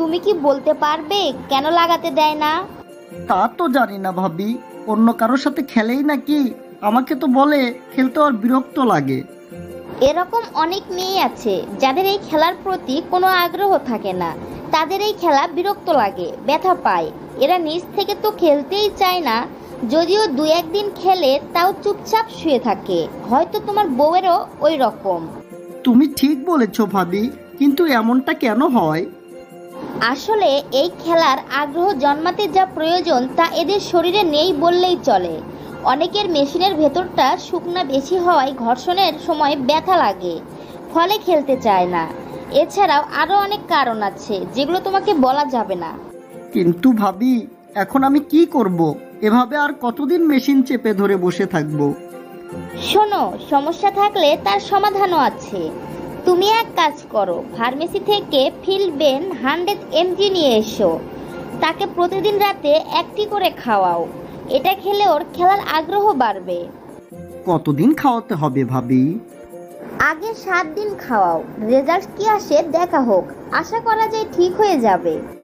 তুমি কি বলতে পারবে কেন লাগাতে দেয় না? তা তো জানি না ভাবি, অন্য কারোর সাথে খেলেই নাকি আমাকে তো বলে খেলতে আর বিরক্ত লাগে। এরকম অনেক মেয়ে আছে যাদের এই খেলার প্রতি কোনো আগ্রহ থাকে না, তাদের এই খেলা বিরক্ত লাগে, ব্যথা পায়, এরা নিজ থেকে তো খেলতেই চায় না। যদিও দু একদিন খেলে তাও চুপচাপ শুয়ে থাকে। হয়তো তোমার বউয়েরও ওই রকম। তুমি ঠিক বলেছো ভাবি, কিন্তু এমনটা কেন হয়? আসলে এই খেলার আগ্রহ জন্মাতে যা প্রয়োজন তা এদের শরীরে নেই বললেই চলে। অনেকের মেশিনের ভেতরটা শুকনা বেশি হওয়ায় ঘর্ষণের সময় ব্যথা লাগে, ফলে খেলতে চায় না। এছাড়াও আরও অনেক কারণ আছে যেগুলো তোমাকে বলা যাবে না। কিন্তু ভাবি, এখন আমি কি করব? এভাবে আর কতদিন মেশিন চেপে ধরে বসে থাকবো? শোনো, সমস্যা থাকলে তার সমাধানও আছে। তুমি এক কাজ করো, ফার্মেসি থেকে ফিলবেন 100 mg নিয়ে এসো। তাকে প্রতিদিন রাতে একটি করে খাওয়াও। এটা খেলে ওর খেলার আগ্রহ বাড়বে। কতদিন খাওয়াতে হবে ভাবি? আগে 7 দিন খাওয়াও, রেজাল্ট কি আসে দেখা হোক। আশা করা যায় ঠিক হয়ে যাবে।